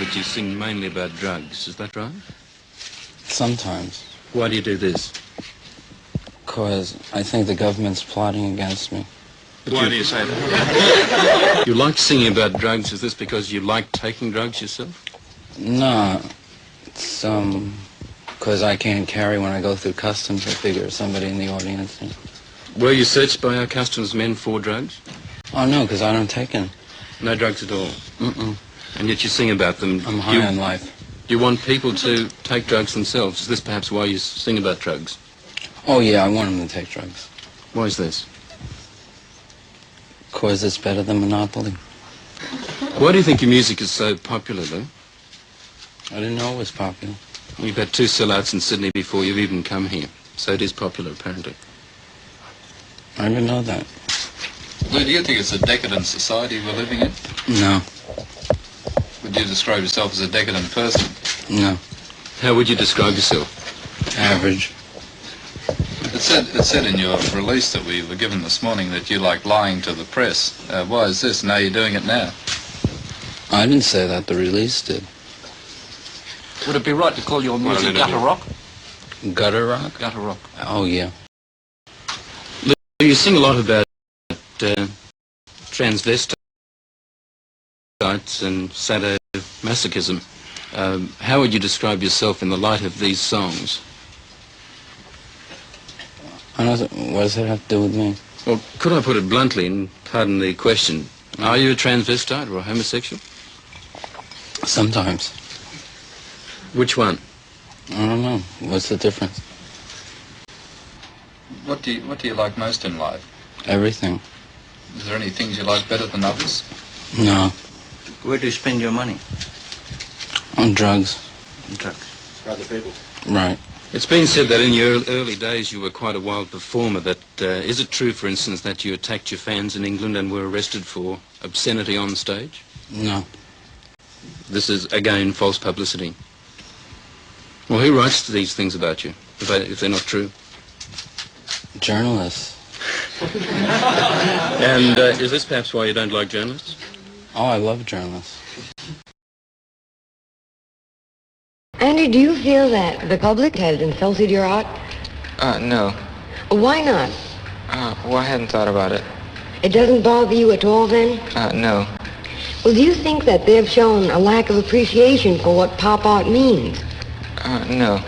that you sing mainly about drugs. Is that right? Sometimes. Why do you do this? Because I think the government's plotting against me. Why do you say that? You like singing about drugs. Is this because you like taking drugs yourself? No, it's because I can't carry when I go through customs. I figure somebody in the audience. Were you searched by our customs men for drugs? Oh no, because I don't take them. No drugs at all? Mm-mm. And yet you sing about them. I'm high on life. You want people to take drugs themselves. Is this perhaps why you sing about drugs? Oh yeah, I want them to take drugs. Why is this? Because it's better than Monopoly. Why do you think your music is so popular, though? I didn't know it was popular. You've had 2 sellouts in Sydney before you've even come here. So it is popular, apparently. I didn't know that. Lou, do you think it's a decadent society we're living in? No. Would you describe yourself as a decadent person? No. How would you describe yourself? Average. It said in your release that we were given this morning that you like lying to the press. Why is this? Now you're doing it now. I didn't say that. The release did. Would it be right to call your music gutter rock? Gutter rock? Gutter rock. Oh, yeah. You sing a lot about transvestites and sadomasochism. How would you describe yourself in the light of these songs? What does that have to do with me? Well, could I put it bluntly, and pardon the question, are you a transvestite or a homosexual? Sometimes. Which one? I don't know. What's the difference? What do you like most in life? Everything. Is there any things you like better than others? No. Where do you spend your money? On drugs. Drugs. For other people. Right. It's been said that in your early days you were quite a wild performer. That is it true, for instance, that you attacked your fans in England and were arrested for obscenity on stage? No. This is, again, false publicity. Well, who writes these things about you, if they're not true? Journalists. And is this perhaps why you don't like journalists? Oh, I love journalists. Andy, do you feel that the public has insulted your art? No. Why not? Well, I hadn't thought about it. It doesn't bother you at all, then? No. Well, do you think that they've shown a lack of appreciation for what pop art means? No.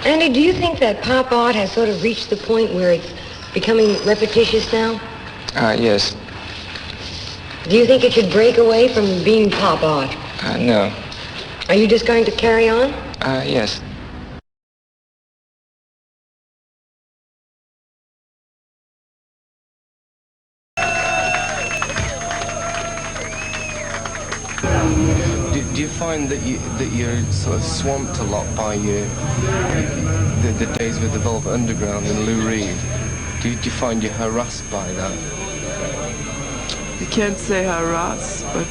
Andy, do you think that pop art has sort of reached the point where it's becoming repetitious now? Yes. Do you think it should break away from being pop art? No. Are you just going to carry on? Yes. Do you find that you're sort of swamped a lot by the days with the Velvet Underground and Lou Reed? Do you find you're harassed by that? You can't say harassed, but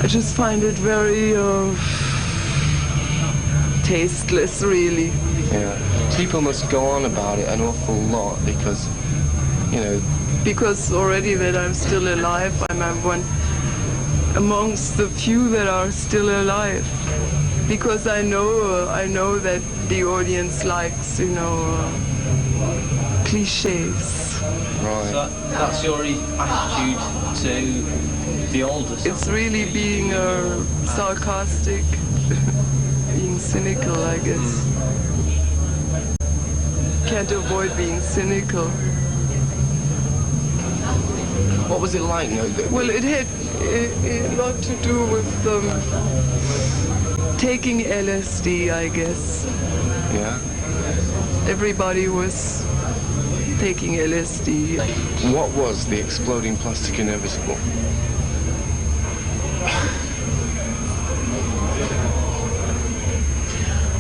I just find it very tasteless, really. Yeah. People must go on about it an awful lot because, you know... Because already that I'm still alive, I'm one amongst the few that are still alive. Because I know that the audience likes, cliches. Right. So that's your attitude to the older stuff? It's really being sarcastic, being cynical, I guess. Can't avoid being cynical. What was it like? Well, it had a lot to do with taking LSD, I guess. Yeah? Everybody was taking LSD. What was the exploding plastic inevitable?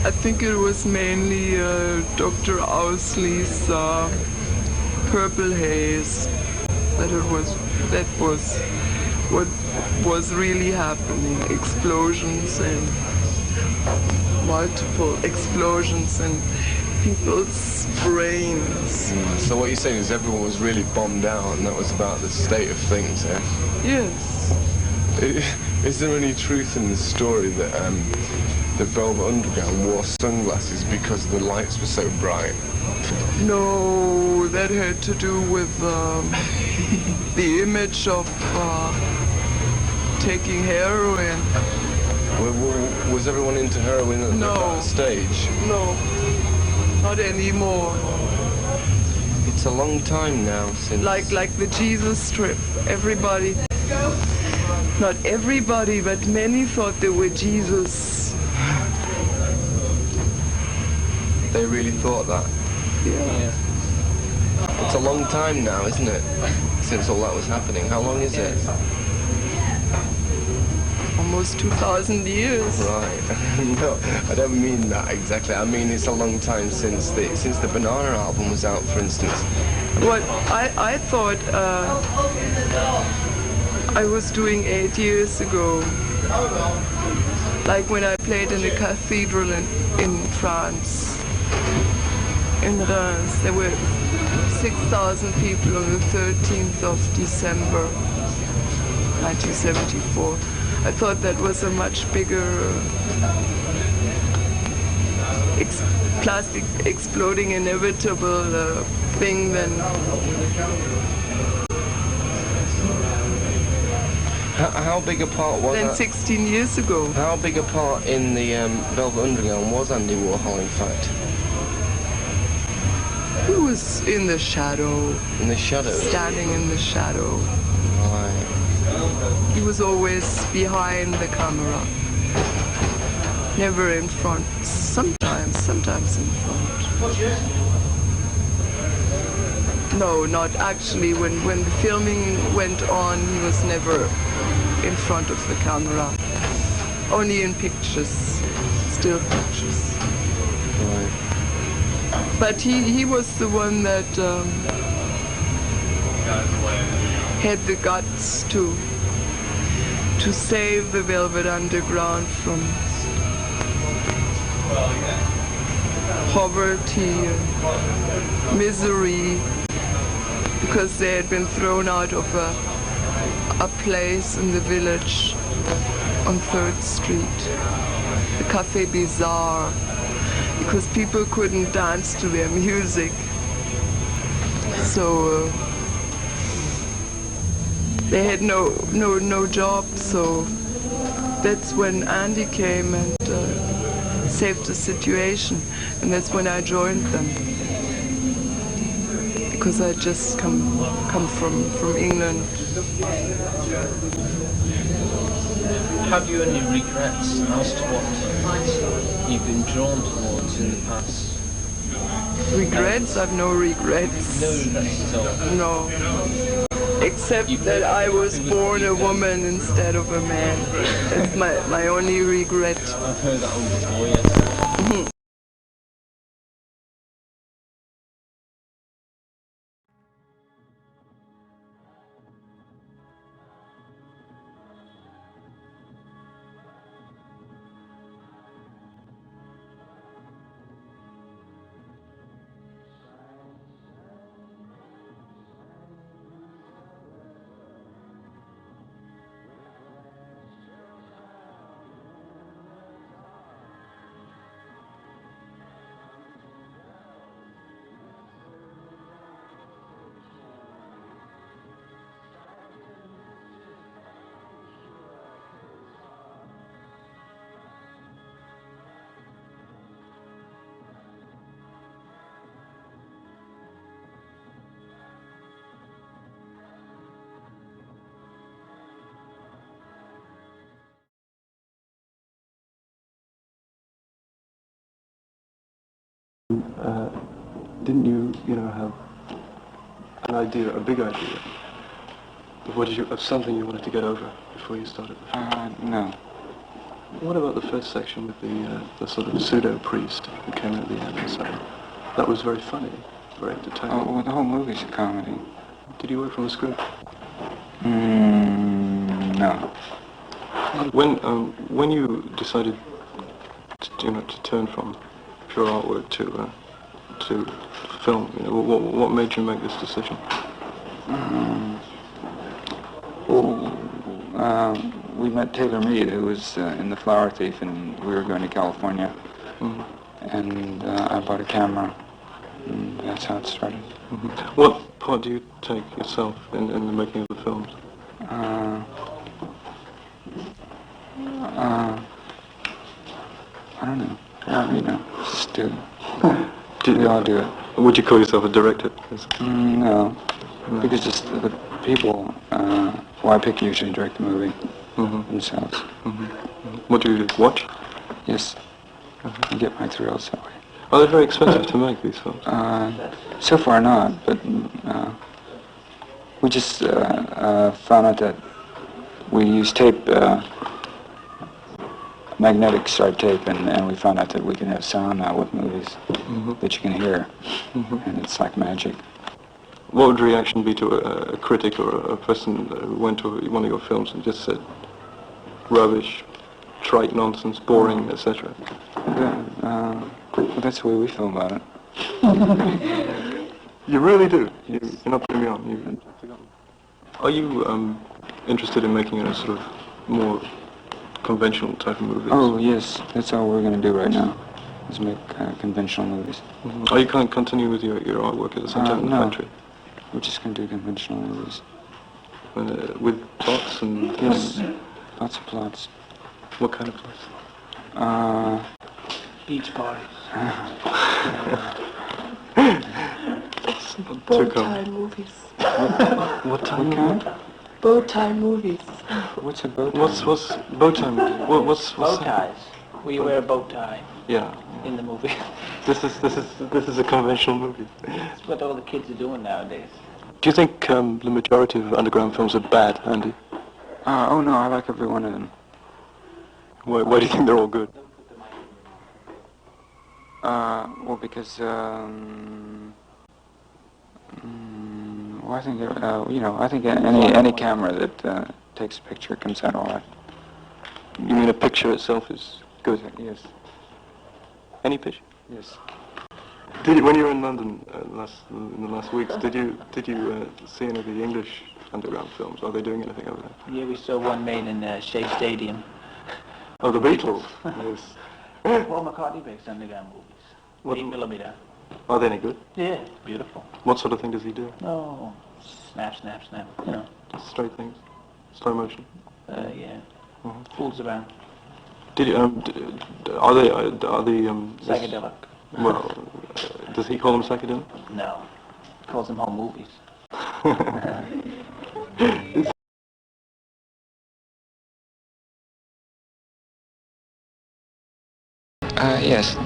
I think it was mainly Dr. Owsley's Purple Haze. That was what was really happening. Explosions and multiple explosions and people's brains. So what you're saying is everyone was really bombed out and that was about the state of things, yeah? Yes. Is there any truth in the story that the Velvet Underground wore sunglasses because the lights were so bright? No, that had to do with the image of taking heroin. Was everyone into heroin at that stage? No, not anymore. It's a long time now since... Like the Jesus strip. Everybody, not everybody, but many thought they were Jesus. They really thought that? Yeah. It's a long time now, isn't it? Since all that was happening. How long is it? Almost 2,000 years. Right. No, I don't mean that exactly. I mean it's a long time since the Banana album was out, for instance. What I thought I was doing 8 years ago, like when I played in the cathedral in France. In Reims, there were 6,000 people on the 13th of December 1974. I thought that was a much bigger plastic exploding inevitable thing than... How big a part was than 16 years ago. How big a part in the Velvet Underground was Andy Warhol, in fact? He was in the shadow. In the shadow? Standing in the shadow. Right. He was always behind the camera. Never in front. Sometimes in front. No, not actually. When the filming went on, he was never in front of the camera. Only in pictures. Still pictures. Right. But he was the one that had the guts to save the Velvet Underground from poverty and misery, because they had been thrown out of a place in the village on 3rd Street, the Café Bizarre, because people couldn't dance to their music. So they had no job, so that's when Andy came and saved the situation, and that's when I joined them, because I just come from England. Have you any regrets as to what you've been drawn towards in the past? Regrets? I've no regrets. No regrets at all? No. Except that I was born a woman instead of a man. That's my only regret. I've heard that one before, yes. Didn't you have an idea, a big idea, of something you wanted to get over before you started the film? No. What about the first section with the sort of pseudo-priest who came in at the end and so on? That was very funny, very entertaining. Oh, well, the whole movie's a comedy. Did you work from the script? No. When you decided to turn from pure artwork to film, what made you make this decision? we met Taylor Mead, who was in The Flower Thief, and we were going to California. Mm-hmm. And I bought a camera, and that's how it started. Mm-hmm. What part do you take yourself in the making of the films? I don't know. Just do it. We all do it. Would you call yourself a director? No, because just the people who I pick usually direct the movie themselves. Mm-hmm. What do you watch? Yes, I get my thrills that way. Are they very expensive to make, these films? So far not, but we just found out that we use tape, magnetic stripe tape, and we found out that we can have sound now with movies that you can hear, and it's like magic. What would the reaction be to a critic or a person who went to one of your films and just said, rubbish, trite nonsense, boring, etc.? Well, that's the way we feel about it. You really do? You're not putting me on. Are you interested in making a sort of more conventional type of movies? Oh, yes. That's all we're going to do right now, is make conventional movies. Are you going to continue with your artwork at the same time in the factory? We're just going to do conventional movies. With plots and... Yes, lots of plots. What kind of plots? Beach parties. Bow tie movies. What time? Bow tie movies. What's a bow tie? What's bow tie movie? What's Bow ties. Will you wear a bow tie Yeah. in the movie? This is a conventional movie. That's what all the kids are doing nowadays. Do you think the majority of underground films are bad, Andy? Oh, no, I like every one of them. Why do you think they're all good? Well, because, well, I think, I think any camera that takes a picture comes out all right. You mean a picture itself is good? Yes. Any picture? Yes. When you were in London in the last weeks, did you see any of the English underground films? Are they doing anything over there? Yeah, we saw one made in Shea Stadium. Oh, the Beatles. Yes. Paul McCartney makes underground movies. 8mm. Are they any good? Yeah, beautiful. What sort of thing does he do? Oh, snap, snap, snap. You know. Straight things, slow motion. Yeah. Fools around. Did you, are they Psychedelic. Well, does he call them psychedelic? No. He calls them home movies. Yes.